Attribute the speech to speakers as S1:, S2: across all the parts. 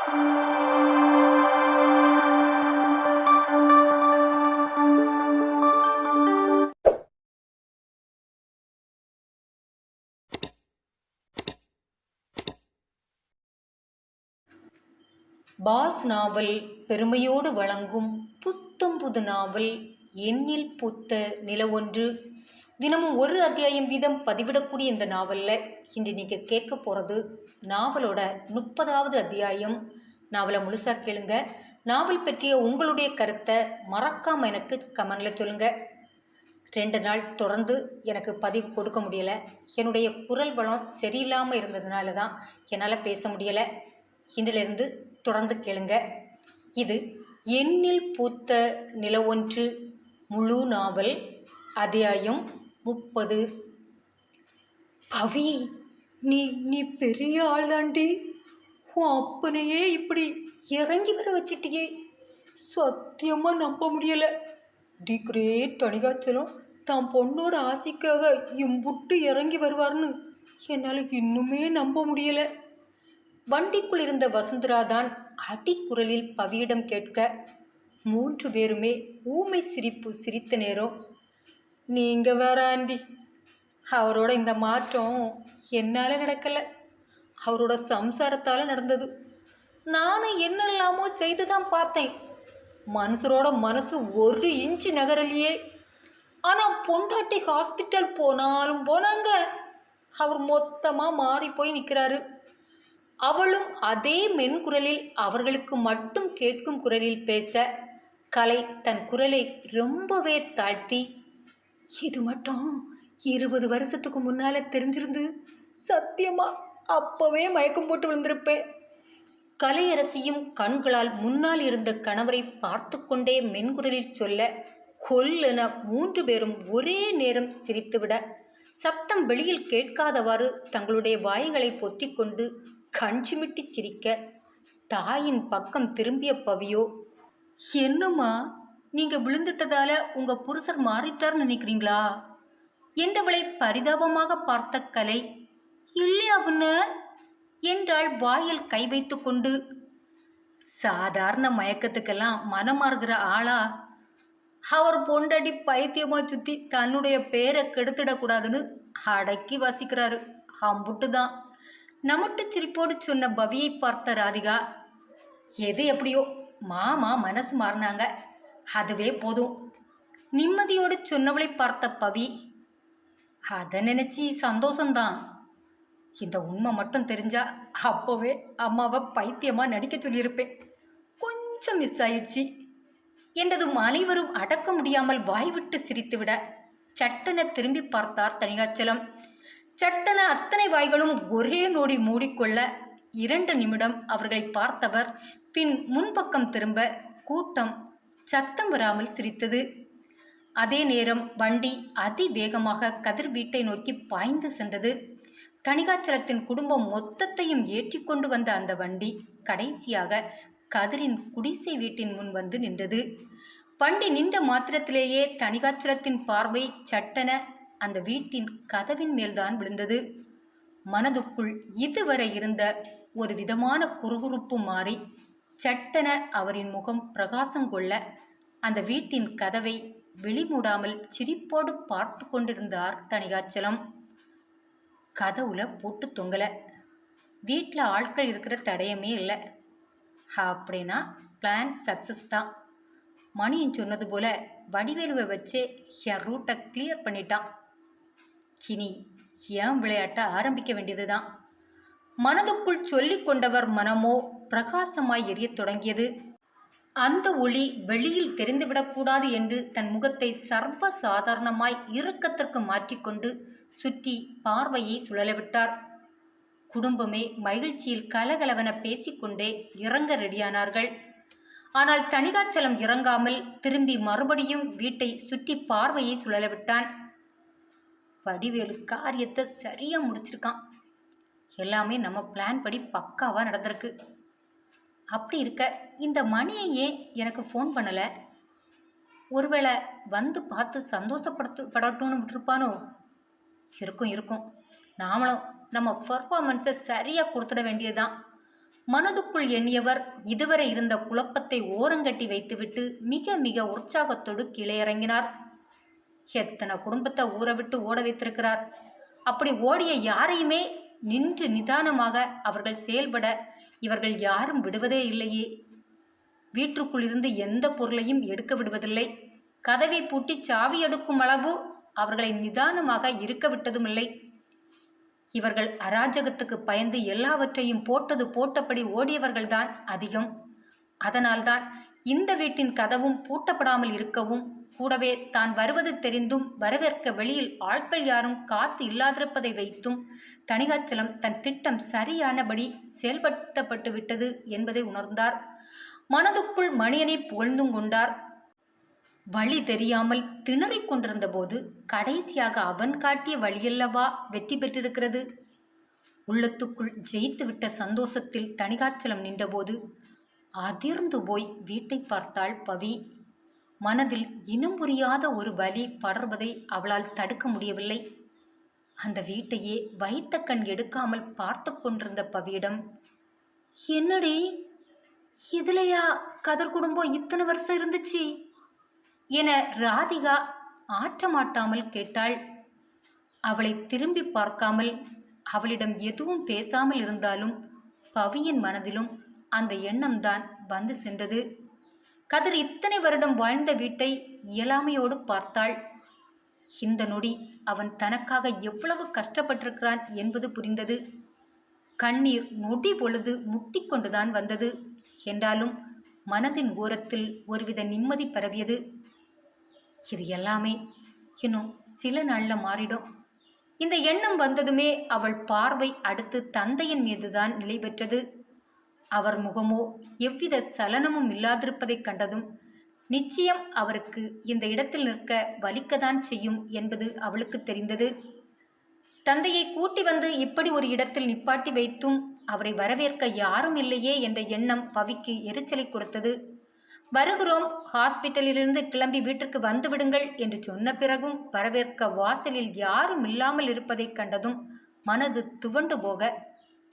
S1: Pass நாவல் பெருமையோடு வழங்கும் புத்தம் புது நாவல் எண்ணில் பூத்த நிலவொன்று. தினமும் ஒரு அத்தியாயம் வீதம் பதிவிடக்கூடிய இந்த நாவலில் இன்று நீங்கள் கேட்க போகிறது நாவலோட 30வது அத்தியாயம். நாவலை முழுசாக கேளுங்க. நாவல் பற்றிய உங்களுடைய கருத்தை மறக்காமல் எனக்கு கமெண்டில் சொல்லுங்கள். 2 நாள் தொடர்ந்து எனக்கு பதிவு கொடுக்க முடியலை. என்னுடைய குரல் வளம் சரியில்லாமல் இருந்ததுனால தான் என்னால் பேச முடியலை. இன்றிலிருந்து தொடர்ந்து கேளுங்க. இது எண்ணில் பூத்த நிலவொன்று முழு நாவல், அத்தியாயம் 30. பவி, நீ பெரிய ஆள் தாண்டி. உன் அப்பனையே இப்படி இறங்கி வர வச்சிட்டியே, சத்தியமாக நம்ப முடியலை. தி கிரேட் தணிகாச்சலம் தான் பொண்ணோட ஆசைக்காக இம்புட்டு இறங்கி வருவார்னு என்னால் இன்னுமே நம்ப முடியலை. வண்டிக்குள் இருந்த வசுந்தரா தான் அடிக்குரலில் பவியிடம் கேட்க 3 பேருமே ஊமை சிரிப்பு சிரித்த நேரம். நீங்கள் வேற ஆண்டி, அவரோட இந்த மாற்றம் என்னால் நடக்கலை, அவரோட சம்சாரத்தால் நடந்தது. நானும் என்னெல்லாமோ செய்து தான் பார்த்தேன். மனுஷரோட மனசு 1 இன்ச்சு நகரலையே. ஆனால் பொண்டாட்டி ஹாஸ்பிட்டல் போனாலும் போனாங்க, அவர் மொத்தமாக மாறி போய் நிற்கிறாரு. அவளும் அதே மென்குரலில் அவர்களுக்கு மட்டும் கேட்கும் குரலில் பேச கலை தன் குரலை ரொம்பவே தாழ்த்தி, இது மட்டும் 20 வருஷத்துக்கு முன்னால் தெரிஞ்சிருந்து சத்தியமா அப்பவே மயக்கம் போட்டு விழுந்திருப்பேன். கலையரசியும் கண்களால் முன்னால் இருந்த கணவரை பார்த்து கொண்டே மென்குரலில் சொல்ல கொல்லென 3 பேரும் ஒரே நேரம் சிரித்துவிட சத்தம் வெளியில் கேட்காதவாறு தங்களுடைய வாய்களை பொத்திக்கொண்டு கஞ்சிமிட்டி சிரிக்க தாயின் பக்கம் திரும்பிய பவியோ, என்னம்மா நீங்கள் விழுந்துட்டதால உங்கள் புருஷர் மாறிட்டார்னு நினைக்கிறீங்களா என்றவளை பரிதாபமாக பார்த்த கலை, இல்லையா புண்ண என்றாள் வாயில் கை வைத்து கொண்டு. சாதாரண மயக்கத்துக்கெல்லாம் மனமாறுகிற ஆளா? அவர் பொண்டாட்டி பைத்தியமாக சுற்றி தன்னுடைய பேரை கெடுத்துடக்கூடாதுன்னு அடக்கி வாசிக்கிறாரு, அம்புட்டு தான். நமட்டு சிரிப்போடு சொன்ன பவியை பார்த்த ராதிகா, எது எப்படியோ மாமா மனசு மாறினாங்க, அதுவே போதும். நிம்மதியோடு சொன்னவளை பார்த்த பவி, அதை நினச்சி சந்தோஷந்தான். இந்த உண்மை மட்டும் தெரிஞ்சா அப்போவே அம்மாவை பைத்தியமாக நடிக்க சொல்லியிருப்பேன். கொஞ்சம் மிஸ் ஆயிடுச்சு என்றதும் அனைவரும் அடக்க முடியாமல் வாய்விட்டு சிரித்துவிட சட்டென திரும்பி பார்த்தார் தணிகாச்சலம். சட்டென அத்தனை வாய்களும் ஒரே நொடி மூடிக்கொள்ள 2 நிமிடம் அவர்களை பார்த்தவர் பின் முன்பக்கம் திரும்ப கூட்டம் சத்தம் வராமல் சிரித்தது. அதே நேரம் வண்டி அதிவேகமாக கதிர் வீட்டை நோக்கி பாய்ந்து சென்றது. தணிகாச்சலத்தின் குடும்பம் மொத்தத்தையும் ஏற்றி கொண்டு வந்த அந்த வண்டி கடைசியாக கதிரின் குடிசை வீட்டின் முன் வந்து நின்றது. வண்டி நின்ற மாத்திரத்திலேயே தணிகாச்சலத்தின் பார்வை சட்டென அந்த வீட்டின் கதவின் மேல்தான் விழுந்தது. மனதுக்குள் இதுவரை இருந்த ஒரு விதமான குறுகுறுப்பு மாறி சட்டென அவரின் முகம் பிரகாசம் கொள்ள அந்த வீட்டின் கதவை வெளிமூடாமல் சிரிப்போடு பார்த்து கொண்டிருந்தார் தணிகாச்சலம். கதவுல போட்டு தொங்கல, வீட்டில் ஆட்கள் இருக்கிற தடயமே இல்லை. அப்படின்னா பிளான் சக்ஸஸ் தான். மணியன் சொன்னது போல வடிவேலுவை வச்சு என் ரூட்டை கிளியர் பண்ணிட்டான். இனி ஏன் விளையாட்ட ஆரம்பிக்க வேண்டியதுதான். மனதுக்குள் சொல்லி கொண்டவர் மனமோ பிரகாசமாய் எரியத் தொடங்கியது. அந்த ஒளி வெளியில் தெரிந்துவிடக்கூடாது என்று தன் முகத்தை சர்வ சாதாரணமாய் இறுக்கத்திற்கு மாற்றிக்கொண்டு சுற்றி பார்வையை சுழலவிட்டார். குடும்பமே மகிழ்ச்சியில் கலகலவென பேசிக்கொண்டே இறங்க ரெடியானார்கள். ஆனால் தணிகாச்சலம் இறங்காமல் திரும்பி மறுபடியும் வீட்டை சுற்றி பார்வையை சுழலவிட்டான். வடிவேலு காரியத்தை சரியா முடிச்சிருக்கான். எல்லாமே நம்ம பிளான் படி பக்காவா நடந்திருக்கு. அப்படி இருக்க இந்த மணியை ஏன் எனக்கு ஃபோன் பண்ணலை? ஒருவேளை வந்து பார்த்து சந்தோஷப்படட்டும்னு விட்டுருப்பானோ? இருக்கும். நாமளும் நம்ம பர்ஃபார்மன்ஸை சரியாக கொடுத்துட வேண்டியதுதான். மனதுக்குள் எண்ணியவர் இதுவரை இருந்த குழப்பத்தை ஓரங்கட்டி வைத்துவிட்டு மிக மிக உற்சாகத்தோடு கீழே இறங்கினார். எத்தனை குடும்பத்தை ஊற விட்டு ஓட வைத்திருக்கிறார். அப்படி ஓடிய யாரையுமே நின்று நிதானமாக அவர்கள் செயல்பட இவர்கள் யாரும் விடுவதே இல்லையே. வீட்டுக்குள் இருந்து எந்த பொருளையும் எடுக்க விடுவதில்லை. கதவை பூட்டி சாவி எடுக்கும் அளவு அவர்களை நிதானமாக இருக்க விட்டதும் இல்லை. இவர்கள் அராஜகத்துக்கு பயந்து எல்லாவற்றையும் போட்டது போட்டபடி ஓடியவர்கள்தான் அதிகம். அதனால்தான் இந்த வீட்டின் கதவும் பூட்டப்படாமல் இருக்கவும், கூடவே தான் வருவது தெரிந்தும் வரவேற்க வெளியில் ஆட்கள் யாரும் காத்து இல்லாதிருப்பதை வைத்தும் தணிகாச்சலம் தன் திட்டம் சரியானபடி செயல்படுத்தப்பட்டு விட்டது என்பதை உணர்ந்தார். மனதுக்குள் மணியனை புகழ்ந்தும் கொண்டார். வழி தெரியாமல் திணறிக் கொண்டிருந்த போது கடைசியாக அவன் காட்டிய வழியல்லவா வெற்றி பெற்றிருக்கிறது. உள்ளத்துக்குள் ஜெயித்துவிட்ட சந்தோஷத்தில் தணிகாச்சலம் நின்றபோது அதிர்ந்து போய் வீட்டை பார்த்தாள் பவி. மனதில் இனம் புரியாத ஒரு வலி படர்வதை அவளால் தடுக்க முடியவில்லை. அந்த வீட்டையே வைத்த கண் எடுக்காமல் பார்த்து கொண்டிருந்த பவியிடம், என்னடி இதுலையா கதர் குடும்பம் இத்தனை வருஷம் இருந்துச்சு என ராதிகா ஆற்றமாட்டாமல் கேட்டாள். அவளை திரும்பி பார்க்காமல் அவளிடம் எதுவும் பேசாமல் இருந்தாலும் பவியின் மனதிலும் அந்த எண்ணம்தான் வந்து சென்றது. கதிர் இத்தனை வருடம் வாழ்ந்த வீட்டை இயலாமையோடு பார்த்தாள். இந்த நொடி அவன் தனக்காக எவ்வளவு கஷ்டப்பட்டிருக்கிறான் என்பது புரிந்தது. கண்ணீர் நொடி பொழுது முட்டிக்கொண்டுதான் வந்தது. என்றாலும் மனதின் ஓரத்தில் ஒருவித நிம்மதி பரவியது. இது எல்லாமே இன்னும் சில நாளில் மாறிடும். இந்த எண்ணம் வந்ததுமே அவள் பார்வை அடுத்து தந்தையின் மீதுதான் நிலை பெற்றது. அவர் முகமோ எவ்வித சலனமும் இல்லாதிருப்பதைக் கண்டதும் நிச்சயம் அவருக்கு இந்த இடத்தில் நிற்க வலிக்கத்தான் செய்யும் என்பது அவளுக்கு தெரிந்தது. தந்தையை கூட்டி வந்து இப்படி ஒரு இடத்தில் நிப்பாட்டி வைத்தும் அவரை வரவேற்க யாரும் இல்லையே என்ற எண்ணம் பவிக்கு எரிச்சலை கொடுத்தது. வருகிறோம், ஹாஸ்பிட்டலிலிருந்து கிளம்பி வீட்டிற்கு வந்து விடுங்கள் என்று சொன்ன பிறகும் வரவேற்க வாசலில் யாரும் இல்லாமல் இருப்பதைக் கண்டதும் மனது துவண்டு போக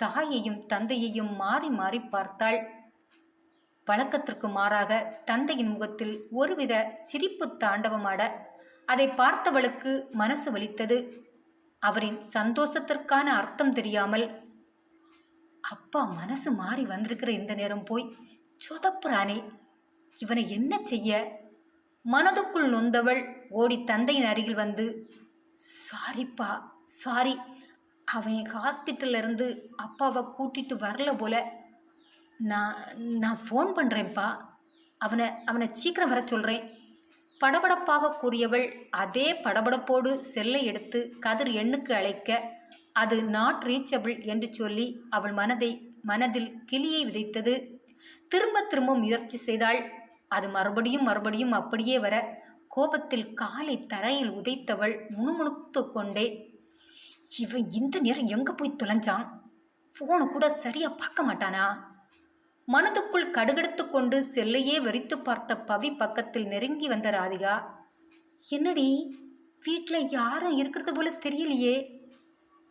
S1: தாயையும் தந்தையையும் மாறி மாறி பார்த்தாள். வழக்கத்திற்கு மாறாக தந்தையின் முகத்தில் ஒருவித சிரிப்பு தாண்டவமாட அதை பார்த்தவளுக்கு மனசு வலித்தது. அவரின் சந்தோஷத்திற்கான அர்த்தம் தெரியாமல், அப்பா மனசு மாறி வந்திருக்கிற இந்த நேரம் போய் சொதப்புறானே, இவனை என்ன செய்ய? மனதுக்குள் நொந்தவள் ஓடி தந்தையின் அருகில் வந்து, சாரிப்பா சாரி, அவன் ஹாஸ்பிட்டல்ல இருந்து அப்பாவை கூட்டிட்டு வரல போல. நான் ஃபோன் பண்ணுறேன்ப்பா, அவனை சீக்கிரம் வர சொல்கிறேன். படபடப்பாக கூறியவள் அதே படபடப்போடு செல்லை எடுத்து கதிர் எண்ணுக்கு அழைக்க அது நாட் ரீச்சபிள் என்று சொல்லி அவள் மனதில் கிளியை விதைத்தது. திரும்ப திரும்ப முயற்சி செய்தாள். அது மறுபடியும் மறுபடியும் அப்படியே வர கோபத்தில் காலை தரையில் உதைத்தவள் முணுமுணுத்து கொண்டே, இவன் இந்த நேரம் எங்கே போய் தொலைஞ்சான்? ஃபோனு கூட சரியாக பார்க்க மாட்டானா? மனதுக்குள் கடுகடுத்து கொண்டு செல்லையே வெறித்து பார்த்த பவி பக்கத்தில் நெருங்கி வந்த ராதிகா, என்னடி வீட்டில் யாரும் இருக்கிறது போல தெரியலையே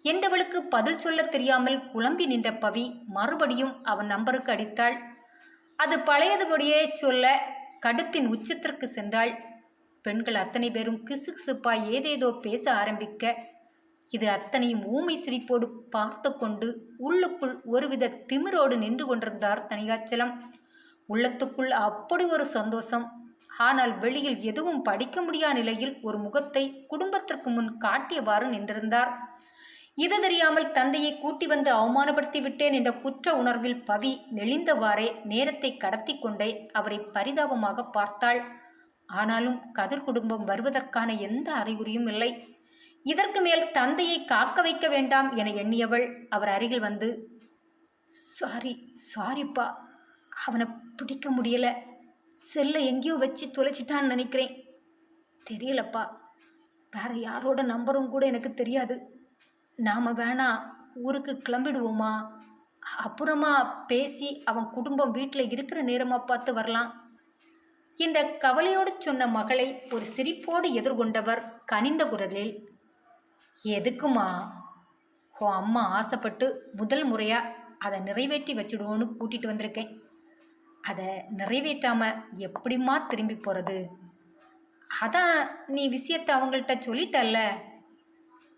S1: என்றவளுக்கு பதில் சொல்ல தெரியாமல் குழம்பி நின்ற பவி மறுபடியும் அவன் நம்பருக்கு அடித்தாள். அது பழையதுபடியே சொல்ல கடுப்பின் உச்சத்திற்கு சென்றாள். பெண்கள் அத்தனை பேரும் கிசுகிசுப்பாய் ஏதேதோ பேச ஆரம்பிக்க இது அத்தனையும் ஊமை சிரிப்போடு பார்த்து கொண்டு உள்ளுக்குள் ஒருவித திமிரோடு நின்று கொண்டிருந்தார் தணிகாச்சலம். உள்ளத்துக்குள் அப்படி ஒரு சந்தோஷம். ஆனால் வெளியில் எதுவும் படிக்க முடியாத நிலையில் ஒரு முகத்தை குடும்பத்திற்கு முன் காட்டியவாறு நின்றிருந்தார். இது தெரியாமல் தந்தையை கூட்டி வந்து அவமானப்படுத்தி விட்டேன் என்ற குற்ற உணர்வில் பவி நெளிந்தவாறே நேரத்தை கடத்தி கொண்டே அவரை பரிதாபமாக பார்த்தாள். ஆனாலும் கதிர் குடும்பம் வருவதற்கான எந்த அறிகுறியும் இல்லை. இதற்கு மேல் தந்தையை காக்க வைக்க வேண்டாம் என எண்ணியவள் அவர் அருகில் வந்து, சாரிப்பா, அவனை பிடிக்க முடியல, செல்லை எங்கேயோ வச்சு தொலைச்சிட்டான்னு நினைக்கிறேன். தெரியலப்பா, வேற யாரோட நம்பரும் கூட எனக்கு தெரியாது. நாம் வேணா ஊருக்கு கிளம்பிடுவோமா? அப்புறமா பேசி அவன் குடும்பம் வீட்டில் இருக்கிற நேரமாக பார்த்து வரலாம். இந்த கவலையோடு சொன்ன மகளை ஒரு சிரிப்போடு எதிர்கொண்டவர் கனிந்த குரலில், எதுக்குமா? உன் அம்மா ஆசைப்பட்டு முதல் முறையாக அதை நிறைவேற்றி வச்சுடுவோன்னு கூட்டிகிட்டு வந்திருக்கேன். அதை நிறைவேற்றாமல் எப்படிம்மா திரும்பி போகிறது? அதான் நீ விஷயத்தை அவங்கள்ட்ட சொல்லிட்டல்ல.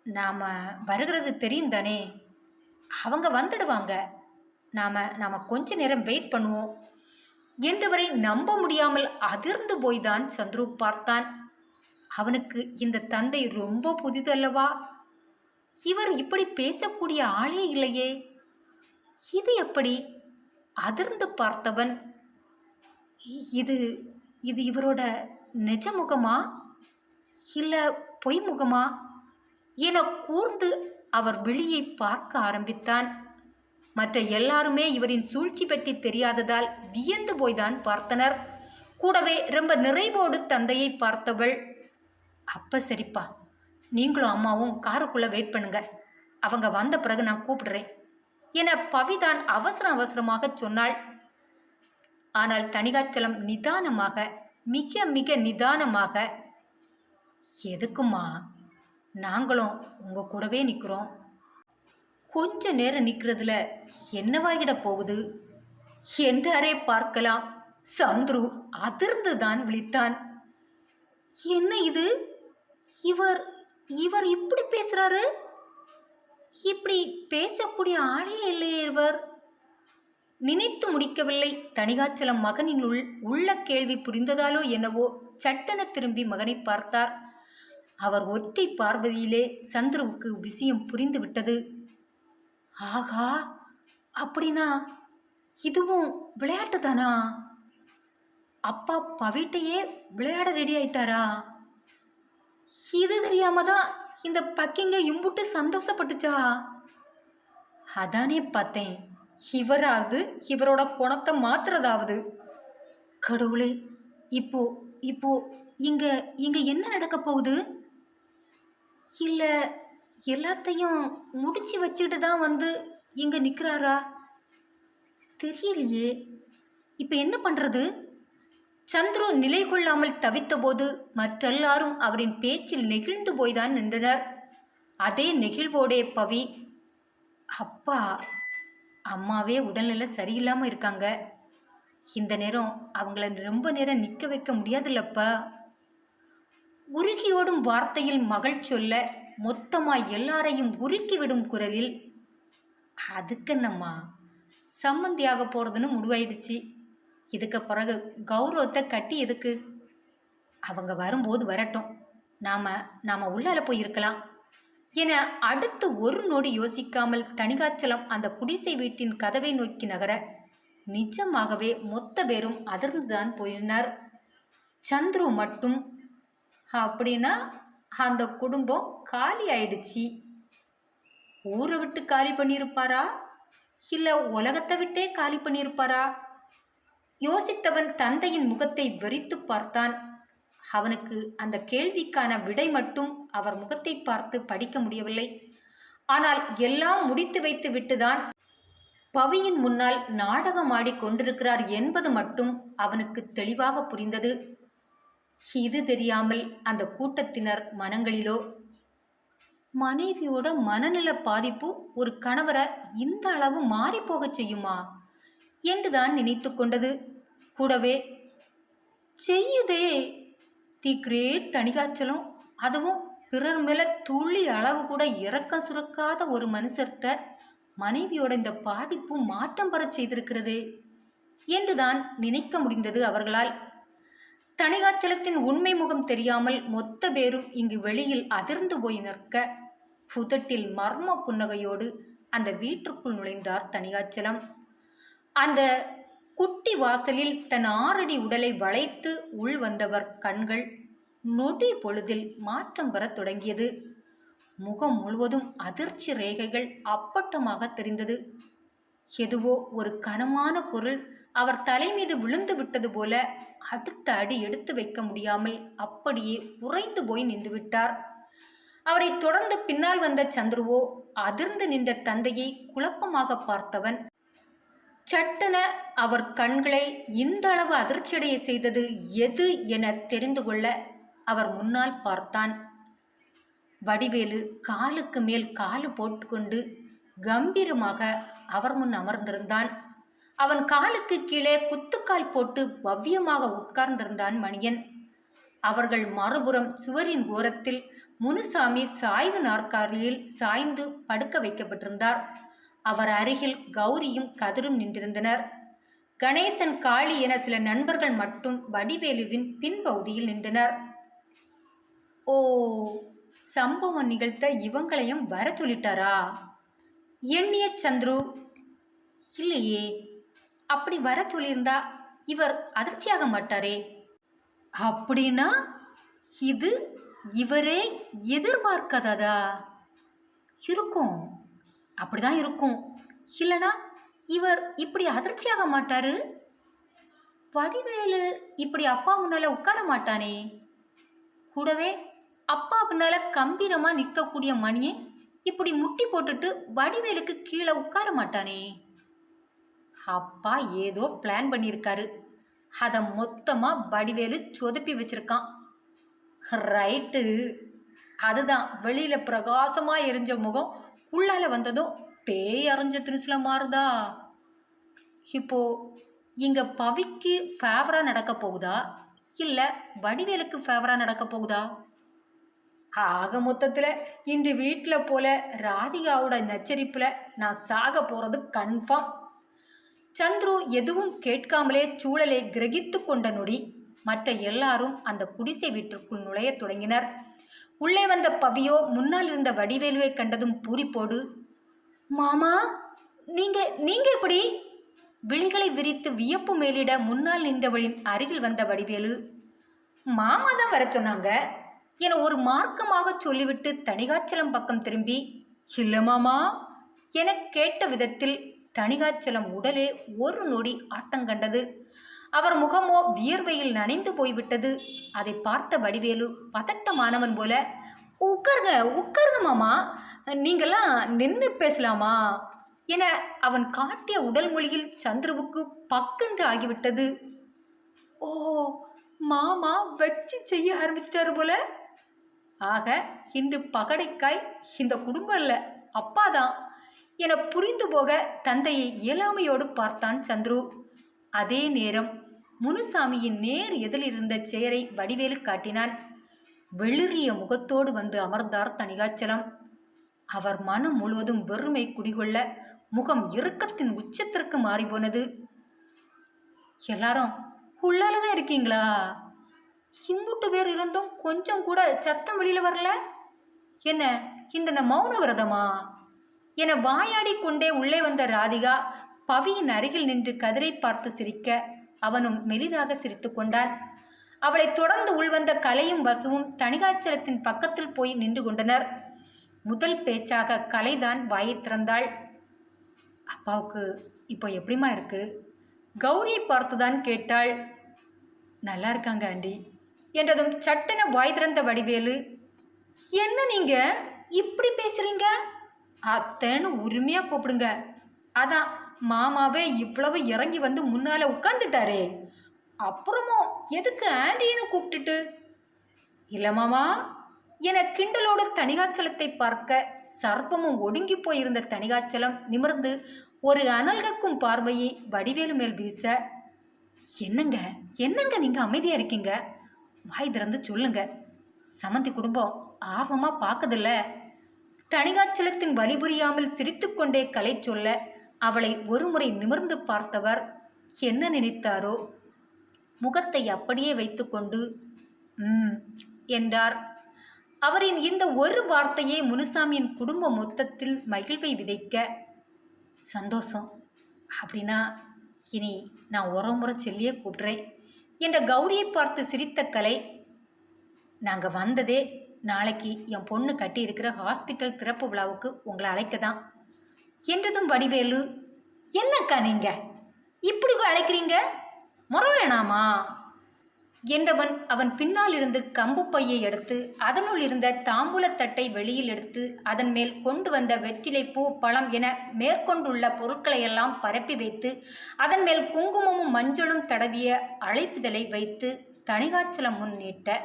S1: நாம் வருகிறது தெரியும் தானே. அவங்க வந்துடுவாங்க. நாம் கொஞ்ச நேரம் வெயிட் பண்ணுவோம் என்றவரை நம்ப முடியாமல் அதிர்ந்து போய்தான் சந்துரு பார்த்தான். அவனுக்கு இந்த தந்தை ரொம்ப புதிதல்லவா? இவர் இப்படி பேசக்கூடிய ஆளே இல்லையே. இது எப்படி? அதிர்ந்து பார்த்தவன், இது இது இவரோட நிஜ முகமா இல்லை பொய் முகமா என கூர்ந்து அவர் விழியை பார்க்க ஆரம்பித்தான். மற்ற எல்லாருமே இவரின் சூழ்ச்சி பற்றி தெரியாததால் வியந்து போய்தான் பார்த்தனர். கூடவே ரொம்ப நிறைவோடு தந்தையை பார்த்தவள், அப்ப சரிப்பா, நீங்களும் அம்மாவும் காருக்குள்ளே வெயிட் பண்ணுங்க, அவங்க வந்த பிறகு நான் கூப்பிடுறேன் என பவிதான் அவசர அவசரமாக சொன்னாள். ஆனால் தணிகாச்சலம் நிதானமாக, மிக மிக நிதானமாக, எதுக்குமா, நாங்களும் உங்கள் கூடவே நிற்கிறோம். கொஞ்ச நேரம் நிற்கிறதுல என்னவாகிட போகுது என்றாரே பார்க்கலாம். சந்துரு அதிர்ந்து தான் விழித்தான். என்ன இது? இவர் இவர் இப்படி பேசுறாரு? இப்படி பேசக்கூடிய ஆளே இல்லையே இவர். நினைத்து முடிக்கவில்லை. தணிகாச்சலம் மகனின் உள்ள கேள்வி புரிந்ததாலோ என்னவோ சட்டென திரும்பி மகனை பார்த்தார். அவர் ஒற்றை பார்வையிலே சந்துருவுக்கு விஷயம் புரிந்து விட்டது. ஆகா, அப்படின்னா இதுவும் விளையாட்டு தானா? அப்பா பவிட்டையே விளையாட ரெடி ஆயிட்டாரா? இது தெரியாம தான் இந்த பக்கிங்க இம்புட்டு சந்தோஷப்பட்டுச்சா? அதானே பார்த்தேன், இவராது இவரோட குணத்தை மாத்துறதாவது. கடவுளே, இப்போ இப்போ இங்க இங்க என்ன நடக்க போகுது? இல்லை எல்லாத்தையும் முடிச்சு வச்சுட்டு தான் வந்து இங்கே நிற்கிறாரா? தெரியலையே. இப்போ என்ன பண்ணுறது? சந்துரு நிலை கொள்ளாமல் தவித்தபோது மற்றெல்லாரும் அவரின் பேச்சில் நெகிழ்ந்து போய்தான் நின்றனர். அதே நெகிழ்வோடே பவி, அப்பா அம்மாவே உடல்நிலை சரியில்லாமல் இருக்காங்க, இந்த நேரம் அவங்கள ரொம்ப நேரம் நிற்க வைக்க முடியாதுல்லப்பா. உருகியோடும் வார்த்தையில் மகள் சொல்ல மொத்தமாய் எல்லாரையும் உருக்கிவிடும் குரலில், அதுக்குன்னம்மா சம்மந்தியாக போகிறதுன்னு முடிவாயிடுச்சு, இதுக்கு பிறகு கௌரவத்தை கட்டி எதுக்கு? அவங்க வரும்போது வரட்டும், நாம் உள்ளால போய் இருக்கலாம் என அடுத்து ஒரு நொடி யோசிக்காமல் தணிகாச்சலம் அந்த குடிசை வீட்டின் கதவை நோக்கி நகர நிஜமாகவே மொத்த பேரும் அதிர்ந்துதான் போயினர். சந்துரு மட்டும், அப்படின்னா அந்த குடும்பம் காலி ஆயிடுச்சு. ஊரை விட்டு காலி பண்ணியிருப்பாரா, இல்லை உலகத்தை விட்டே காலி பண்ணியிருப்பாரா? யோசித்தவன் தந்தையின் முகத்தை வெறித்து பார்த்தான். அவனுக்கு அந்த கேள்விக்கான விடை மட்டும் அவர் முகத்தை பார்த்து படிக்க முடியவில்லை. ஆனால் எல்லாம் முடித்து வைத்து விட்டுதான் பவியின் முன்னால் நாடகம் ஆடிக்கொண்டிருக்கிறார் என்பது மட்டும் அவனுக்கு தெளிவாக புரிந்தது. இது தெரியாமல் அந்த கூட்டத்தினர் மனங்களிலோ, மனைவியோட மனநல பாதிப்பு ஒரு கணவரை இந்த அளவு மாறிப்போகச் செய்யுமா என்றுதான் நினைத்து கொண்டது. கூடவே செய்யுதே தி கிரேட் தணிகாச்சலம், அதுவும் பிறர் மேல துள்ளி அளவு கூட இறக்கம் சுரக்காத ஒரு மனுஷர்கிட்ட மனைவியோட இந்த பாதிப்பு மாற்றம் பெறச் செய்திருக்கிறதே என்றுதான் நினைக்க முடிந்தது அவர்களால். தணிகாச்சலத்தின் உண்மை முகம் தெரியாமல் மொத்த பேரும் இங்கு வெளியில் அதிர்ந்து போய் நிற்க உதட்டில் மர்ம புன்னகையோடு அந்த வீட்டுக்குள் நுழைந்தார் தணிகாச்சலம். அந்த குட்டி வாசலில் தன் 6 அடி உடலை வளைத்து உள் வந்தவர் கண்கள் நொடி பொழுதில் மாற்றம் பெறத் தொடங்கியது. முகம் முழுவதும் அதிர்ச்சி ரேகைகள் அப்பட்டமாக தெரிந்தது. எதுவோ ஒரு கனமான பொருள் அவர் தலை மீது விழுந்து விட்டது போல அடுத்த அடி எடுத்து வைக்க முடியாமல் அப்படியே உறைந்து போய் நின்றுவிட்டார். அவரை தொடர்ந்து பின்னால் வந்த சந்துருவோ அதிர்ந்து நின்ற தந்தையை குழப்பமாக பார்த்தவன், சட்டென அவர் கண்களை இந்த அளவு அதிர்ச்சியடைய செய்தது எது என தெரிந்து கொள்ள அவர் முன்னால் பார்த்தான். வடிவேலு காலுக்கு மேல் காலு போட்டுக்கொண்டு கம்பீரமாக அவர் முன் அமர்ந்திருந்தான். அவன் காலுக்கு கீழே குத்துக்கால் போட்டு பவ்யமாக உட்கார்ந்திருந்தான் மணியன். அவர்கள் மறுபுறம் சுவரின் ஓரத்தில் முனுசாமி சாய்வு நாற்காலியில் சாய்ந்து படுக்க வைக்கப்பட்டிருந்தார். அவர் அருகில் கௌரியும் கதிரும் நின்றிருந்தனர். கணேசன், காளி என சில நண்பர்கள் மட்டும் வடிவேலுவின் பின்பகுதியில் நின்றனர். ஓ, சம்பவம் நிகழ்த்த இவங்களையும் வர சொல்லிட்டாரா எண்ணிய சந்துரு. இல்லையே, அப்படி வர சொல்லியிருந்தா இவர் அதிர்ச்சியாக மாட்டாரே. அப்படின்னா இது இவரே எதிர்பார்க்காததா இருக்கும். அப்படிதான் இருக்கும். இல்லைனா இவர் இப்படி அதிர்ச்சியாக மாட்டாரு. வடிவேலு இப்படி அப்பா முன்னால உட்கார மாட்டானே. கூடவே அப்பா முன்னால கம்பீரமா நிற்கக்கூடிய மணியை இப்படி முட்டி போட்டுட்டு வடிவேலுக்கு கீழே உட்கார மாட்டானே. அப்பா ஏதோ பிளான் பண்ணியிருக்காரு. அதை மொத்தமா வடிவேலு சொதப்பி வச்சிருக்கான். ரைட்டு. அதுதான் வெளியில பிரகாசமா எரிஞ்ச முகம் உள்ளால வந்ததும் பேய் அரைஞ்ச தினுசுல மாறுதா. இப்போ இங்க பவிக்கு ஃபேவரா நடக்க போகுதா இல்ல வடிவேலுக்கு ஃபேவரா நடக்க போகுதா? ஆக மொத்தத்துல இன்று வீட்டில் போல ராதிகாவோட நச்சரிப்புல நான் சாக போறது கன்ஃபார்ம். சந்துரு எதுவும் கேட்காமலே சூழலை கிரகித்து கொண்ட நொடி மற்ற எல்லாரும் அந்த குடிசை வீட்டிற்குள் நுழைய தொடங்கினர். உள்ளே வந்த பவியோ முன்னால் இருந்த வடிவேலுவை கண்டதும் பூரிப்போடு, மாமா, நீங்க நீங்க எப்படி? விழிகளை விரித்து வியப்பு மேலிட முன்னால் நின்றவளின் அருகில் வந்த வடிவேலு, மாமா தான் வர சொன்னாங்க என ஒரு மார்க்கமாக சொல்லிவிட்டு தணிகாச்சலம் பக்கம் திரும்பி, இல்ல மாமா என கேட்ட விதத்தில் தணிகாச்சலம் உடலே ஒரு நொடி ஆட்டங்கண்டது. அவர் முகமோ வியர்வையில் நனைந்து போய்விட்டது. அதை பார்த்த வடிவேலு பதட்டமானவன் போல, உட்காருங்க உட்காருங்க மாமா, நீங்கள்லாம் நின்று பேசலாமா என அவன் காட்டிய உடல் மொழியில் சந்துருவுக்கு பக்கென்று ஆகிவிட்டது. ஓ, மாமா வச்சு செய்ய ஆரம்பிச்சிட்டாரு போல. ஆக இன்று பகடைக்காய் இந்த குடும்பம் இல்லை, அப்பாதான் என புரிந்து போக தந்தையை இயலாமையோடு பார்த்தான் சந்துரு. அதே நேரம் முனுசாமியின் நேர் எதிரிருந்த சேரை வடிவேலு காட்டினான். வெளிரிய முகத்தோடு வந்து அமர்ந்தார் தணிகாச்சலம். அவர் மனம் முழுவதும் வெறுமை குடிகொள்ள முகம் இறுக்கத்தின் உச்சத்திற்கு மாறிப்போனது. எல்லாரும் உள்ளாலதான் இருக்கீங்களா? இம்புட்டு பேர் இருந்தும் கொஞ்சம் கூட சத்தம் வெளியில வரல. என்ன இந்த மௌன விரதமா என வாயாடி கொண்டே உள்ளே வந்த ராதிகா பவியின் அருகில் நின்று கதிரை பார்த்து சிரிக்க அவனும் மெலிதாக சிரித்து கொண்டான். அவளை தொடர்ந்து உள்வந்த கலையும் வசுவும் தணிகாச்சலத்தின் பக்கத்தில் போய் நின்று கொண்டனர். முதல் பேச்சாக கலைதான் வாயை திறந்தாள். அப்பாவுக்கு இப்போ எப்படிமா இருக்கு? கௌரியை பார்த்துதான் கேட்டாள். நல்லா இருக்காங்க ஆண்டி என்றதும் சட்டென வாய் திறந்த வடிவேலு, என்ன நீங்க இப்படி பேசுறீங்க? அத்தைன்னு உரிமையா கூப்பிடுங்க. அதான் மாமாவே இவ்வளவு இறங்கி வந்து முன்னால உட்கார்ந்துட்டாரே, அப்புறமும் எதுக்கு ஆண்டின்னு கூப்பிட்டுட்டு? இல்ல மாமா என கிண்டலோடு தணிகாச்சலத்தை பார்க்க சர்வமும் ஒடுங்கி போயிருந்த தணிகாச்சலம் நிமிர்ந்து ஒரு அனல்கக்கும் பார்வையை வடிவேலு மேல் வீச, என்னங்க என்னங்க நீங்க அமைதியா இருக்கீங்க? வாய் திறந்து சொல்லுங்க. சமந்தி குடும்பம் ஆர்வமா பார்க்குதில்ல. தணிகாச்சலத்தின் வழி புரியாமல் சிரித்து கொண்டே கலை சொல்ல அவளை ஒருமுறை நிமிர்ந்து பார்த்தவர் என்ன நினைத்தாரோ முகத்தை அப்படியே வைத்துக்கொண்டு என்றார். அவரின் இந்த ஒரு வார்த்தையே முனுசாமியின் குடும்ப மொத்தத்தில் மகிழ்வை விதைக்க, சந்தோஷம் அப்படின்னா இனி நான் முறை சொல்லியே கூட்டுறேன் என்ற கௌரியை பார்த்து சிரித்த கலை, நாங்கள் வந்ததே நாளைக்கு என் பொண்ணு கட்டி இருக்கிற ஹாஸ்பிட்டல் திறப்பு விழாவுக்கு உங்களை அழைக்க தான் என்றதும் வடிவேலு, என்னக்கா நீங்க இப்படி அழைக்கிறீங்க? முறை வேணாமா என்றவன் அவன் பின்னால் இருந்து கம்பு பையை எடுத்து அதனுள் இருந்த தாம்பூலத்தட்டை வெளியில் எடுத்து அதன் மேல் கொண்டு வந்த வெற்றிலை, பூ, பழம் என மேற்கொண்டுள்ள பொருட்களையெல்லாம் பரப்பி வைத்து அதன் மேல் குங்குமமும் மஞ்சளும் தடவிய அழைப்பிதழை வைத்து தணிகாச்சலம் முன் நீட்ட,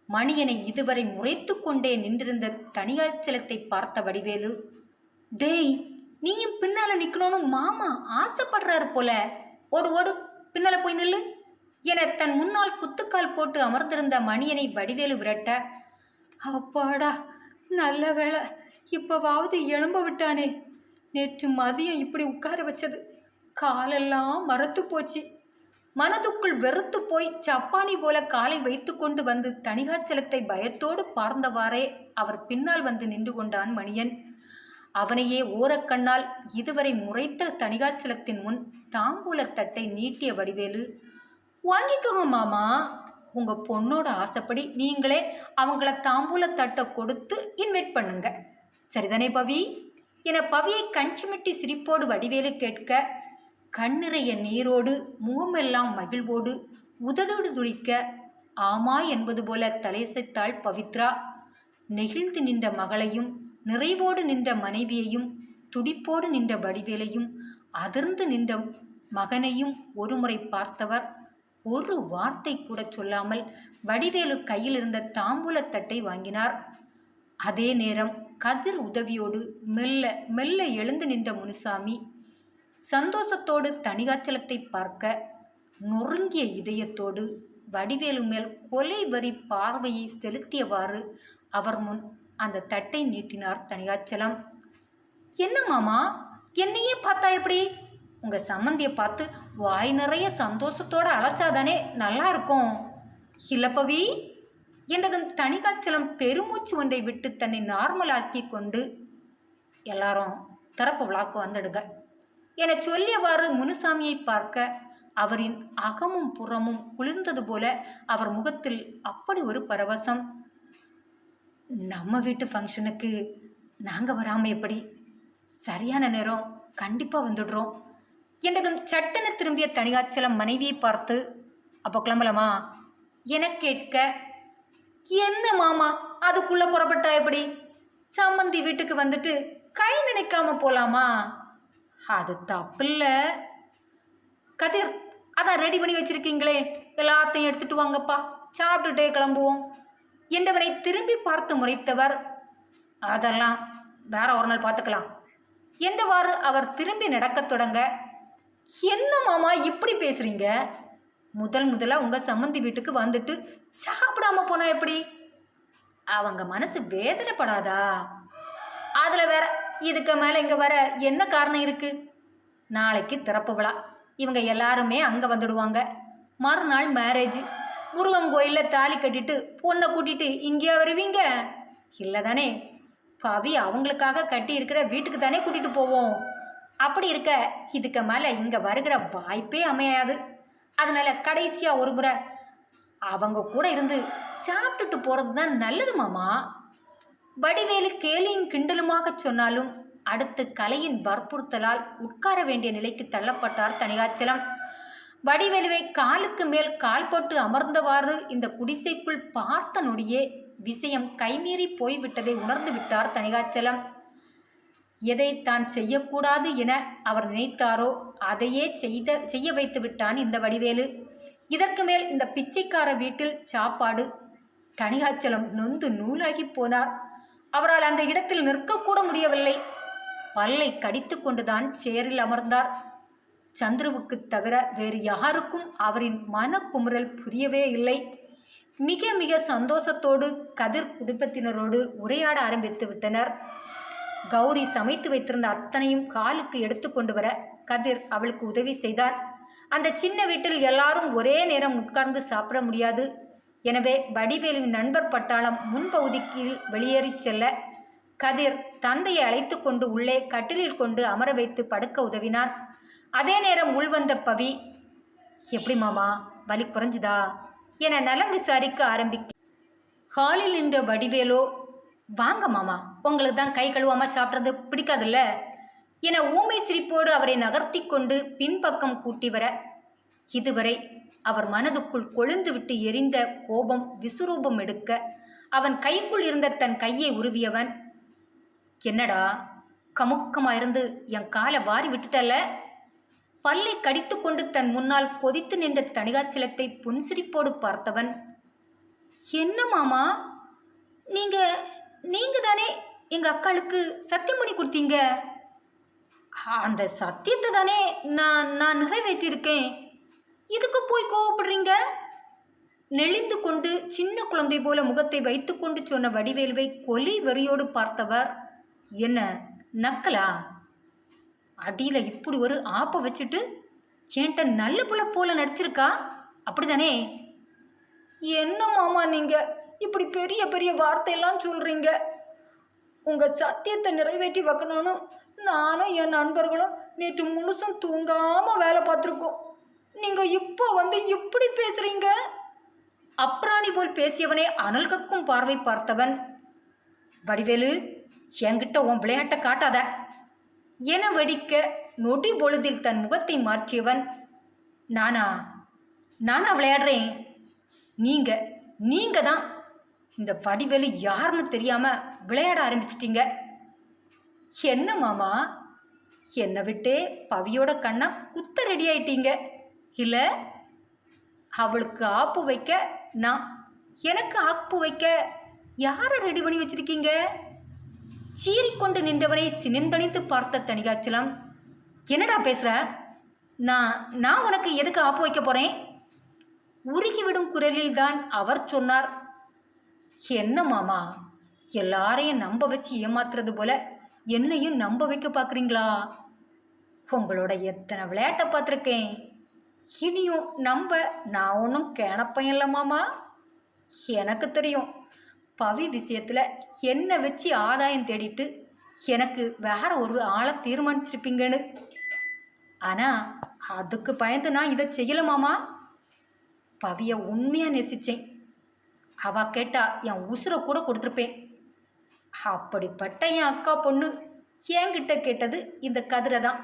S1: மணியனை இதுவரை முறைத்து கொண்டே நின்றிருந்த தணிகாச்சலத்தை பார்த்த வடிவேலு, டேய் நீயும் பின்னால நிக்கணும்னு மாமா ஆசைப்படுறாரு போல. ஓடு ஓடு, பின்னால போய் நில்லு என தன் முன்னால் குத்துக்கால் போட்டு அமர்ந்திருந்த மணியனை வடிவேலு விரட்ட, அப்பாடா நல்ல வேளை, இப்பவாவது எழும்ப விட்டானே. நேற்று மதியம் இப்படி உட்கார வச்சது காலெல்லாம் மரத்து போச்சு. மனதுக்குள் வெறுத்து போய் சப்பானி போல காலை வைத்து கொண்டு வந்து தணிகாச்சலத்தை பயத்தோடு பார்ந்தவாறே அவர் பின்னால் வந்து நின்று கொண்டான் மணியன். அவனையே ஓரக்கண்ணால் இதுவரை முறைத்த தணிகாச்சலத்தின் முன் தாம்பூலத்தட்டை நீட்டிய வடிவேலு, வாங்கிக்கோங்க மாமா, உங்க பொண்ணோட ஆசைப்படி நீங்களே அவங்கள தாம்பூலத்தட்டை கொடுத்து இன்வைட் பண்ணுங்க, சரிதானே பவி என பவியை கஞ்சிமிட்டி சிரிப்போடு வடிவேலு கேட்க, கண்ணிறைய நீரோடு முகமெல்லாம் மகிழ்வோடு உததோடு துடிக்க ஆமா என்பது போல தலையசைத்தாள் பவித்ரா. நெகிழ்ந்து நின்ற மகளையும் நிறைவோடு நின்ற மனைவியையும் துடிப்போடு நின்ற வடிவேலையும் அதிர்ந்து நின்ற மகனையும் ஒருமுறை பார்த்தவர் ஒரு வார்த்தை கூட சொல்லாமல் வடிவேலு கையில் இருந்த தாம்பூலத்தட்டை வாங்கினார். அதே நேரம் கதிர் உதவியோடு மெல்ல மெல்ல எழுந்து நின்ற முனுசாமி சந்தோஷத்தோடு தணிகாச்சலத்தை பார்க்க நொறுங்கிய இதயத்தோடு வடிவேலு மேல் கொலை வரி பார்வையை செலுத்தியவாறு அவர் முன் அந்த தட்டை நீட்டினார் தணிகாச்சலம். என்ன மாமா, என்னையே பார்த்தா எப்படி? உங்க சம்மந்தியை பார்த்து வாய் நிறைய சந்தோஷத்தோடு அழைச்சாதானே நல்லா இருக்கும், இல்ல பவி என்றதும் தணிகாச்சலம் பெருமூச்சு ஒன்றை விட்டு தன்னை நார்மலாக்கி கொண்டு, எல்லாரும் திறப்பு விழாக்கு வந்துடுங்க என சொல்லியவாறு முனுசாமியை பார்க்க அவரின் அகமும் புறமும் குளிர்ந்தது போல அவர் முகத்தில் அப்படி ஒரு பரவசம். நம்ம வீட்டு ஃபங்க்ஷனுக்கு நாங்கள் வராமல் எப்படி? சரியான நேரம், கண்டிப்பாக வந்துடுறோம் என்றதும் சட்டென திரும்பிய தணிகாச்சலம் மனைவியை பார்த்து, அப்போ கிளம்பலாமா என கேட்க, என்ன மாமா அதுக்குள்ளே புறப்பட்டா எப்படி? சம்மந்தி வீட்டுக்கு வந்துட்டு கை நினைக்காம போலாமா? அது தப்பில்ல கதிர், அதான் ரெடி பண்ணி வச்சிருக்கீங்களே, எல்லாத்தையும் எடுத்துட்டு வாங்கப்பா, சாப்பிட்டுட்டே கிளம்புவோம் என்றவனை திரும்பி பார்த்து முறைத்தவர், அதெல்லாம் வேற ஒரு நாள் பார்த்துக்கலாம் என்றவாறு அவர் திரும்பி நடக்கத் தொடங்க, என்ன மாமா இப்படி பேசுறீங்க? முதலாக உங்கள் சம்மந்தி வீட்டுக்கு வந்துட்டு சாப்பிடாம போனா எப்படி? அவங்க மனசு வேதனைப்படாதா? அதில் வேற இதுக்கு மேலே இங்கே வர என்ன காரணம் இருக்குது? நாளைக்கு திறப்பு விழா, இவங்க எல்லாருமே அங்கே வந்துடுவாங்க. மறுநாள் மேரேஜ், முருகன் கோயிலில் தாலி கட்டிட்டு பொண்ணை கூட்டிட்டு இங்கேயா வருவீங்க? இல்லை தானே? பவி அவங்களுக்காக கட்டி இருக்கிற வீட்டுக்கு தானே கூட்டிகிட்டு போவோம். அப்படி இருக்க இதுக்கு மேலே இங்கே வருகிற வாய்ப்பே அமையாது. அதனால கடைசியாக ஒரு முறை அவங்க கூட இருந்து சாப்பிட்டுட்டு போகிறது தான் நல்லது மாமா. வடிவேலு கேலியும் கிண்டலுமாக சொன்னாலும் அடுத்து கலையின் வற்புறுத்தலால் உட்கார வேண்டிய நிலைக்கு தள்ளப்பட்டார் தணிகாச்சலம். வடிவேலுவை காலுக்கு மேல் கால் போட்டு அமர்ந்தவாறு இந்த குடிசைக்குள் பார்த்த நொடியே விஷயம் கைமீறி போய்விட்டதை உணர்ந்து விட்டார் தணிகாச்சலம். எதை தான் செய்யக்கூடாது என அவர் நினைத்தாரோ அதையே செய்ய வைத்து விட்டான் இந்த வடிவேலு. இதற்கு மேல் இந்த பிச்சைக்கார வீட்டில் சாப்பாடு. தணிகாச்சலம் நொந்து நூலாகி போனார். அவரால் அந்த இடத்தில் நிற்கக்கூட முடியவில்லை. பல்லை கடித்து கொண்டுதான் சேரில் அமர்ந்தார். சந்துருவுக்கு தவிர வேறு யாருக்கும் அவரின் மனக்குமுறல் புரியவே இல்லை. மிக மிக சந்தோஷத்தோடு கதிர் குடும்பத்தினரோடு உரையாட ஆரம்பித்து விட்டனர். கௌரி சமைத்து வைத்திருந்த அத்தனையும் காலுக்கு எடுத்து கொண்டு வர கதிர் அவளுக்கு உதவி செய்தார். அந்த சின்ன வீட்டில் எல்லாரும் ஒரே நேரம் உட்கார்ந்து சாப்பிட முடியாது. எனவே வடிவேலுவின் நண்பர் பட்டாளம் முன்பகுதிக்கு வெளியேறி செல்ல கதிர் தந்தையை அழைத்து கொண்டு உள்ளே கட்டிலில் கொண்டு அமர வைத்து படுக்க உதவினான். அதே நேரம் உள்வந்த பவி, எப்படி மாமா, வலி குறைஞ்சுதா என நலம் விசாரிக்க ஆரம்பிக்க ஹாலில் நின்ற வடிவேலோ, வாங்க மாமா, உங்களுக்கு தான் கை கழுவாம சாப்பிட்றது பிடிக்காதுல்ல என ஊமை சிரிப்போடு அவரை நகர்த்தி கொண்டு பின்பக்கம் கூட்டி வர, இதுவரை அவர் மனதுக்குள் கொழுந்து விட்டு எரிந்த கோபம் விசுரூபம் எடுக்க அவன் கைக்குள் இருந்த தன் கையை உருவியவன், என்னடா கமுக்கமாயிருந்து என் காலை வாரி விட்டுட்டல்ல? பல்லை கடித்து கொண்டு தன் முன்னால் கொதித்து நின்ற தணிகாச்சலத்தை புன்சிரிப்போடு பார்த்தவன், என்ன மாமா, நீங்க தானே எங்க அக்காளுக்கு சத்தியம் பண்ணி கொடுத்தீங்க? அந்த சத்தியத்தை தானே நான் நான் நிறைவேற்றியிருக்கேன். இதுக்கு போய் கோவப்படுறீங்க? நெளிந்து கொண்டு சின்ன குழந்தை போல முகத்தை வைத்துக்கொண்டு சொன்ன வடிவேலுவை கொலை வெறியோடு பார்த்தவர், என்ன நக்கலா? அடியில் இப்படி ஒரு ஆப்பை வச்சுட்டு என்கிட்ட நல்ல புள்ள போல நடிச்சிருக்கா, அப்படிதானே? என்ன மாமா நீங்கள் இப்படி பெரிய பெரிய வார்த்தையெல்லாம் சொல்கிறீங்க? உங்கள் சத்தியத்தை நிறைவேற்றி வைக்கணும்னு நானும் என் நண்பர்களும் நேற்று முழுசும் தூங்காமல் வேலை பார்த்துருக்கோம். நீங்கள் இப்போ வந்து இப்படி பேசுகிறீங்க? அப்ராணி போல் பேசியவனை அனல் கக்கும் பார்வை பார்த்தவன், வடிவேலு, என்கிட்ட உன் விளையாட்டை காட்டாத என வெடிக்க நொடி பொழுதில் தன் முகத்தை மாற்றியவன், நானா நானா விளையாடுறேன்? நீங்க தான் இந்த வடிவேலு யாருன்னு தெரியாமல் விளையாட ஆரம்பிச்சிட்டீங்க. என்ன மாமா, என்னை விட்டே பவியோட கண்ணா குத்த ரெடி ஆயிட்டீங்க இல்லை? அவளுக்கு ஆப்பு வைக்க நான், எனக்கு ஆப்பு வைக்க யாரை ரெடி பண்ணி வச்சிருக்கீங்க? சீறிக்கொண்டு நின்றவனை சினந்தணித்து பார்த்த தணிகாச்சலம், என்னடா பேசுகிற? நான் உனக்கு எதுக்கு ஆப்பு வைக்க போகிறேன்? உருகிவிடும் குரலில் தான் அவர் சொன்னார், என்ன மாமா, எல்லாரையும் நம்ப வச்சு ஏமாத்துறது போல என்னையும் நம்ப வைக்க பார்க்குறீங்களா? உங்களோட எத்தனை விளையாட்டை பார்த்துருக்கேன். இனியும் நம்ப நான் ஒன்றும் கேனப்பையன் இல்லை மாமா. எனக்கு தெரியும், பவி விஷயத்தில் என்னை வச்சு ஆதாயம் தேடிட்டு எனக்கு வேற ஒரு ஆளை தீர்மானிச்சிருப்பீங்கன்னு. ஆனால் அதுக்கு பயந்து நான் இதை செய்யலை மாமா. பவியை உண்மையாக நேசித்தேன். அவள் கேட்டா என் உசுரை கூட கொடுத்துருப்பேன். அப்படிப்பட்ட என் அக்கா பொண்ணு என்கிட்ட கேட்டது இந்த கதிரை தான்.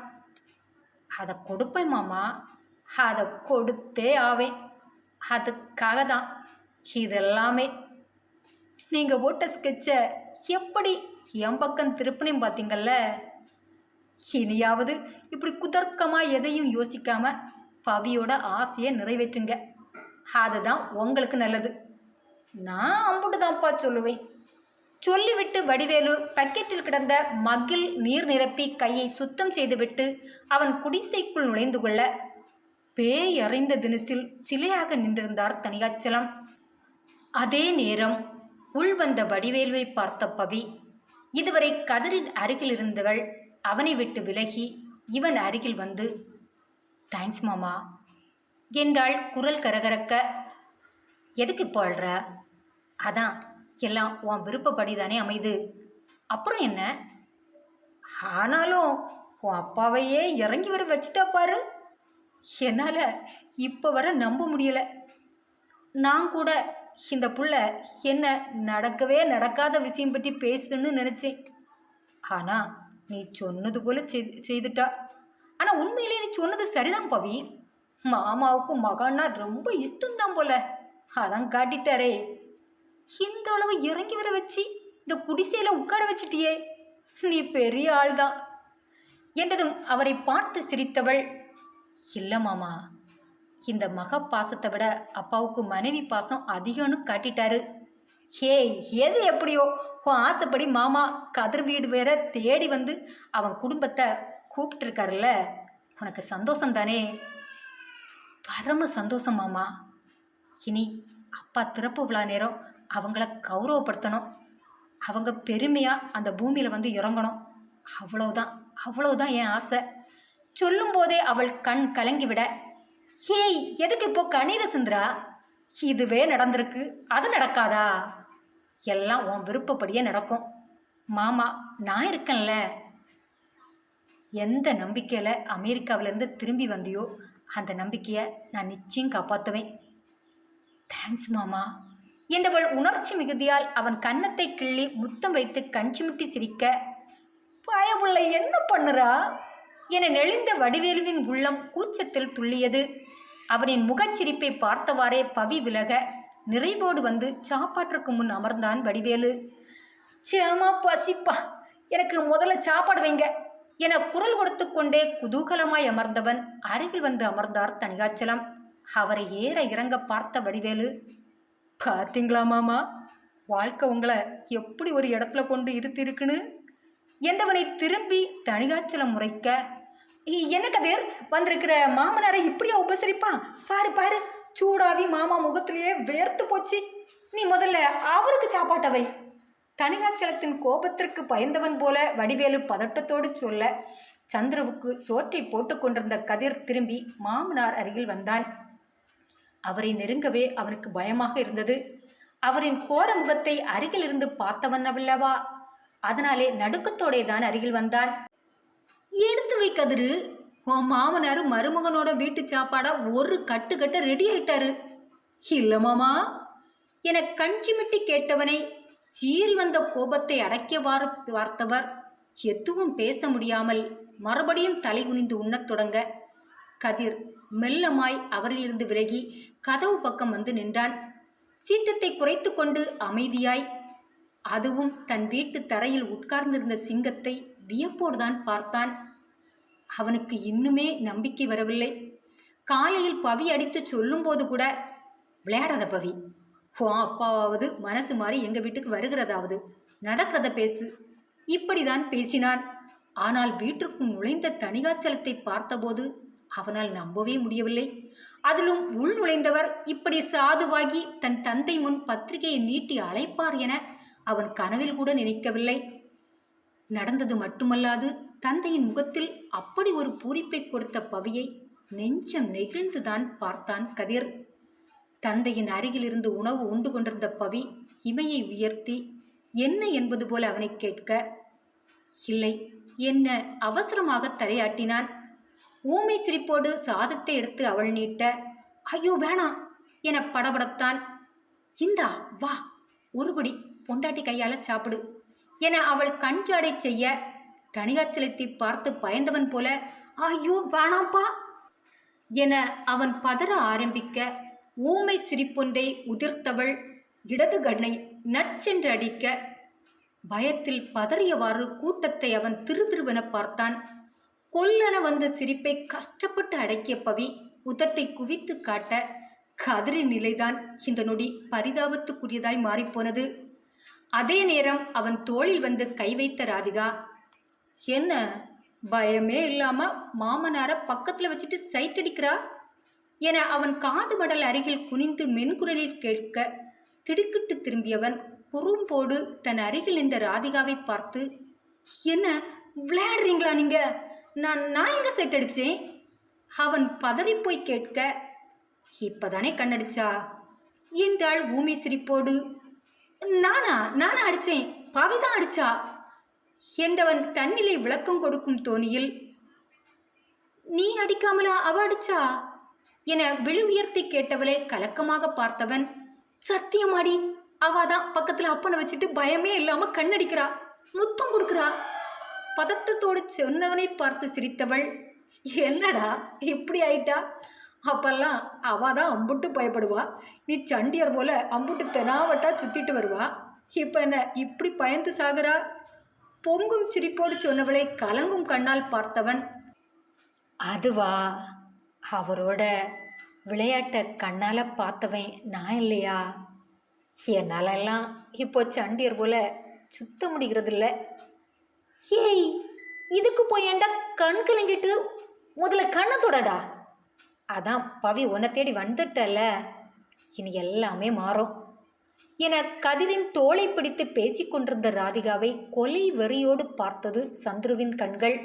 S1: அதை கொடுப்பேன் மாமா, அதை கொடுத்தே ஆவேன். அதுக்காக தான் இதெல்லாமே. நீங்கள் போட்ட ஸ்கெட்சை எப்படி என் பக்கம் திருப்பினையும் பார்த்தீங்கல்ல? இனியாவது இப்படி குதர்க்கமாக எதையும் யோசிக்காமல் பவியோட ஆசையை நிறைவேற்றுங்க. அதுதான் உங்களுக்கு நல்லது. நான் அம்புட்டு தான்ப்பா சொல்லுவேன். சொல்லிவிட்டு வடிவேலு பக்கெட்டில் கிடந்த மகில் நீர் நிரப்பி கையை சுத்தம் செய்துவிட்டு அவன் குடிசைக்குள் நுழைந்து கொள்ள, பேய் அறிந்த தினசில் சிலையாக நின்றிருந்தார் தணிகாச்சலம். அதே நேரம் உள்வந்த வடிவேலுவை பார்த்த பவி, இதுவரை கதிரின் அருகில் இருந்தவள் அவனை விட்டு விலகி இவன் அருகில் வந்து, தேங்க்ஸ் மாமா என்றாள் குரல் கரகரக்க. எதுக்கு இப்போ அழ்ற? அதான் எல்லாம் உன் விருப்பப்படி தானே அமைது. அப்புறம் என்ன? ஆனாலும் உன் அப்பாவையே இறங்கி வர வச்சுட்டா பாரு. என்னால் இப்போ வர நம்ப முடியலை. நான் கூட இந்த புள்ள என்ன நடக்கவே நடக்காத விஷயம் பற்றி பேசுதுன்னு நினச்சேன். ஆனால் நீ சொன்னது போல செய்துட்டா. ஆனால் உண்மையிலே நீ சொன்னது சரிதான் பவி. மாமாவுக்கும் மகான்னா ரொம்ப இஷ்டம்தான் போல, அதான் காட்டிட்டாரே. இந்த அளவு இறங்கி வர வச்சு இந்த குடிசையில் உட்கார வச்சிட்டியே, நீ பெரிய ஆள்தான் என்றதும் அவரை பார்த்து சிரித்தவள், இல்லை மாமா, இந்த மக பாசத்தை விட அப்பாவுக்கு மனைவி பாசம் அதிகம்னு காட்டிட்டாரு. ஏய், எது எப்படியோ உன் ஆசைப்படி மாமா கதிர் வீடு வேற தேடி வந்து அவன் குடும்பத்தை கூப்பிட்டுருக்காருல்ல, உனக்கு சந்தோஷம் தானே? பரம சந்தோஷம் மாமா. இனி அப்பா திறப்பு விழா நேரம் அவங்கள கௌரவப்படுத்தணும். அவங்க பெருமையாக அந்த பூமியில் வந்து இறங்கணும். அவ்வளவுதான் என் ஆசை. சொல்லும் போதே அவள் கண் கலங்கிவிட, ஏய், எதுக்கு இப்போ கண்ணீரை சிந்துரா? இதுவே நடந்திருக்கு, அது நடக்காதா? எல்லாம் உன் விருப்பப்படியே நடக்கும் மாமா. நான் இருக்கேன்ல. எந்த நம்பிக்கையில் அமெரிக்காவிலேருந்து திரும்பி வந்தியோ அந்த நம்பிக்கையை நான் நிச்சயம் காப்பாற்றுவேன். தேங்க்ஸ் மாமா என்றவள் உணர்ச்சி மிகுதியால் அவன் கன்னத்தை கிள்ளி முத்தம் வைத்து கஞ்சிமிட்டி சிரிக்க, பயபுள்ளை என்ன பண்ணுறா என நெளிந்த வடிவேலுவின் உள்ளம் கூச்சத்தில் துள்ளியது. அவனின் முகச்சிரிப்பை பார்த்தவாறே பவி விலக நிறைவோடு வந்து சாப்பாட்டுக்கு முன் அமர்ந்தான் வடிவேலு. சேமா பசிப்பா, எனக்கு முதல்ல சாப்பாடு வைங்க என குரல் கொடுத்து கொண்டே குதூகலமாய் அமர்ந்தவன் அருகில் வந்து அமர்ந்தார் தணிகாச்சலம். அவரை ஏற இறங்க பார்த்த வடிவேலு, பார்த்தீங்களா மாமா, வாழ்க்கை உங்களை எப்படி ஒரு இடத்துல கொண்டு இருத்திருக்குன்னு? என்றவனை திரும்பி தணிகாச்சலம் முறைக்க, என்ன கதிர், வந்திருக்கிற மாமனாரை இப்படியா உபசரிப்பான்? பாரு பாரு, சூடாவி மாமா முகத்திலேயே வேர்த்து போச்சு. நீ முதல்ல அவருக்கு சாப்பாட்டவை. தணிகாச்சலத்தின் கோபத்திற்கு பயந்தவன் போல வடிவேலு பதட்டத்தோடு சொல்ல, சந்திரவுக்கு சோற்றை போட்டு கொண்டிருந்த கதிர் திரும்பி மாமனார் அருகில் வந்தான். அவரை நெருங்கவே அவனுக்கு பயமாக இருந்தது. அவரின் கோர முகத்தை அருகில் இருந்து பார்த்தவன் அல்லவா, அதனாலே நடுக்கத்தோடே தான் அருகில் வந்தான். எடுத்து வை கதிரு, உன் மாமனார் மருமகனோட வீட்டு சாப்பாடா ஒரு கட்டு ரெடி ஆயிட்டாரு. இல்ல மாமா என கஞ்சிமிட்டி கேட்டவனை சீறி வந்த கோபத்தை அடக்கிய வார்த்தவர் எதுவும் பேச முடியாமல் மறுபடியும் தலை குனிந்து உண்ணத் தொடங்க, கதிர் மெல்லமாய் அவரிலிருந்து விலகி கதவு பக்கம் வந்து நின்றான். சீற்றத்தை குறைத்து கொண்டு அமைதியாய், அதுவும் தன் வீட்டு தரையில் உட்கார்ந்திருந்த சிங்கத்தை வியப்போடுதான் பார்த்தான். அவனுக்கு இன்னுமே நம்பிக்கை வரவில்லை. காலையில் பவி அடித்து சொல்லும்போது கூட, விளையாடாத பவி, உன் அப்பாவாவது மனசு மாறி எங்கள் வீட்டுக்கு வருகிறதாவது, நடக்கிறத பேசு, இப்படிதான் பேசினான். ஆனால் வீட்டிற்குள் நுழைந்த தணிகாச்சலத்தை பார்த்தபோது அவனால் நம்பவே முடியவில்லை. அதிலும் உள் நுழைந்தவர் இப்படி சாதுவாகி தன் தந்தை முன் பத்திரிகையை நீட்டி அழைப்பார் என அவன் கனவில் கூட நினைக்கவில்லை. நடந்தது மட்டுமல்லாது தந்தையின் முகத்தில் அப்படி ஒரு பூரிப்பை கொடுத்த பவியை நெஞ்சம் நெகிழ்ந்துதான் பார்த்தான் கதிர். தந்தையின் அருகிலிருந்து உணவு உண்டு கொண்டிருந்த பவி இமையை உயர்த்தி என்ன என்பது போல அவனை கேட்க, இல்லை என்ன அவசரமாக தலையாட்டினான். ஊமை சிரிப்போடு சாதத்தை எடுத்து அவள் நீட்ட, ஐயோ வேணாம் என படபடத்தான். இந்தா வா, ஒருபடி பொண்டாட்டி கையால சாப்பிடு என அவள் கஞ்சாடை செய்ய, தணிகாச்சலத்தை பார்த்து பயந்தவன் போல, ஐயோ வேணாம்பா என அவன் பதற ஆரம்பிக்க, ஊமை சிரிப்பொன்றை உதிர்த்தவள் இடது கண்ணை நச்சென்று அடிக்க, பயத்தில் பதறியவாறு கூட்டத்தை அவன் திருதிருவென பார்த்தான். கொல்லென வந்த சிரிப்பை கஷ்டப்பட்டு அடக்கிய பவி உதட்டை குவித்து காட்ட, கதிரின் நிலைதான் இந்த நொடி பரிதாபத்துக்குரியதாய் மாறிப்போனது. அதே நேரம் அவன் தோளில் வந்து கை வைத்த ராதிகா, என்ன பயமே இல்லாம மாமனார பக்கத்துல வச்சுட்டு சைட் அடிக்கிறா என அவன் காது மடல் அருகில் குனிந்து மென்குரலில் கேட்க, திடுக்கிட்டு திரும்பியவன் குறும்போடு தன் அருகில் இந்த ராதிகாவை பார்த்து, என்ன விளையாடுறீங்களா நீங்க? நான் எங்க சைட் அடிச்சேன்? அவன் பதறிப்போய் கேட்க, இப்பதானே கண்ணடிச்சா என்றாள் ஊமை சிரிப்போடு. நானா அடிச்சேன், பவிதான் அடிச்சா என்றவன் தன்னிலை விளக்கம் கொடுக்கும் தோணியில், நீ அடிக்காமலா அவ அடிச்சா என விழு உயர்த்தி கேட்டவளை கலக்கமாக பார்த்தவன், சத்தியமாடி, அவாதான் பக்கத்துல அப்பனை வச்சுட்டு பயமே இல்லாம கண்ணடிக்கிறா, முத்தம் கொடுக்குறா பதட்டத்தோடு சொன்னவனை பார்த்து சிரித்தவள், என்னடா இப்படி ஆயிட்டா? அப்பெல்லாம் அவாதான் அம்புட்டு பயப்படுவா, நீ சண்டியர் போல அம்புட்டு தெனாவட்டா சுத்திட்டு வருவா, இப்ப என்ன இப்படி பயந்து சாகுறா? பொங்கும் சிரிப்போடு சொன்னவளை கலங்கும் கண்ணால் பார்த்தவன், அதுவா, அவரோட விளையாட்ட கண்ணால் பார்த்தவன் நான் இல்லையா? என்னாலெல்லாம் இப்போ சண்டியர் போல சுத்த முடிகிறதில்ல. ஏய், இதுக்கு போய் ஏண்டா கண் கலங்கிட்டு முதல்ல கண்ணை தொடடா. அதான் பவி உன்னை தேடி வந்துட்டல, இனி எல்லாமே மாறும் என கதிரின் தோளை பிடித்து பேசிக்கொண்டிருந்த ராதிகாவை கொலை வெறியோடு பார்த்தது சந்துருவின் கண்கள்.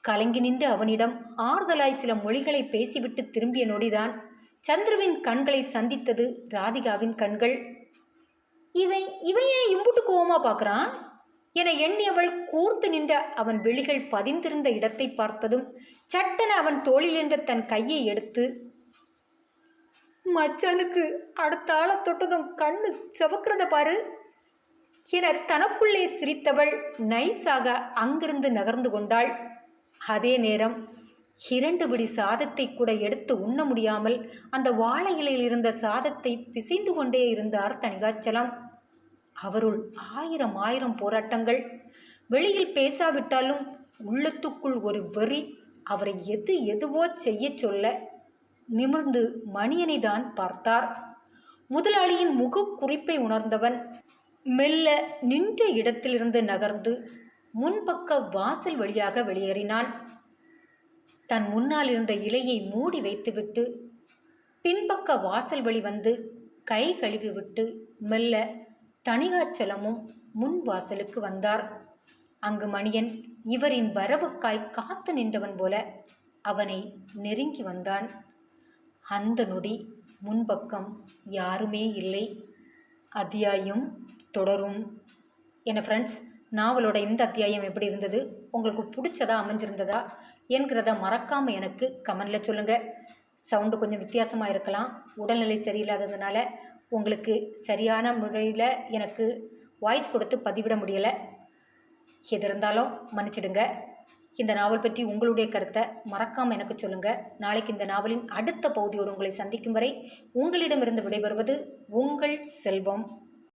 S1: கலங்கி நின்று அவனிடம் ஆறுதலாய் சில மொழிகளை பேசிவிட்டு திரும்பிய நொடிதான் சந்துருவின் கண்களை சந்தித்தது ராதிகாவின் கண்கள். இவையே இம்புட்டு கோவமா பார்க்குறான் என எண்ணியவள் கூர்த்து நின்ற அவன் விழிகள் பதிந்திருந்த இடத்தை பார்த்ததும் சட்டென அவன் தோளிலிருந்த தன் கையை எடுத்து, மச்சானுக்கு அடுத்த ஆளை தொட்டதும் கண்ணு செவக்கிறத பாரு என தனக்குள்ளே சிரித்தவள் நைஸாக அங்கிருந்து நகர்ந்து கொண்டாள். அதே நேரம் 2 பிடி சாதத்தை கூட எடுத்து உண்ண முடியாமல் அந்த வாழை இலையில் இருந்த சாதத்தை பிசைந்து கொண்டே இருந்தார் தணிகாச்சலம். அவருள் ஆயிரம் போராட்டங்கள். வெளியில் பேசாவிட்டாலும் உள்ளத்துக்குள் ஒரு வெறி அவரை எதுவோ செய்ய சொல்ல நிமிர்ந்து மணியனை தான் பார்த்தார். முதலாளியின் முக குறிப்பை உணர்ந்தவன் மெல்ல நின்ற இடத்திலிருந்து நகர்ந்து முன்பக்க வாசல் வழியாக வெளியேறினான். தன் முன்னால் இருந்த இலையை மூடி வைத்துவிட்டு பின்பக்க வாசல் வழி வந்து கை கழுவி விட்டு மெல்ல தணிகாச்சலமும் முன் வாசலுக்கு வந்தார். அங்கு மணியன் இவரின் வரவுக்காய் காத்து நின்றவன் போல அவனை நெருங்கி வந்தான். அந்த நொடி முன்பக்கம் யாருமே இல்லை. அத்தியாயம் தொடரும். என்ன ஃப்ரெண்ட்ஸ், நாவலோட இந்த அத்தியாயம் எப்படி இருந்தது, உங்களுக்கு பிடிச்சதா அமைஞ்சிருந்ததா என்கிறத மறக்காமல் எனக்கு கமெண்டில் சொல்லுங்கள். சவுண்டு கொஞ்சம் வித்தியாசமாக இருக்கலாம், உடல்நிலை சரியில்லாததுனால உங்களுக்கு சரியான முறையில் எனக்கு வாய்ஸ் கொடுத்து பதிவிட முடியலை. எது இருந்தாலும் மன்னிச்சிடுங்க. இந்த நாவல் பற்றி உங்களுடைய கருத்தை மறக்காமல் எனக்கு சொல்லுங்கள். நாளைக்கு இந்த நாவலின் அடுத்த பகுதியோடு உங்களை சந்திக்கும் வரை உங்களிடமிருந்து விடைபெறுவது உங்கள் செல்வம்.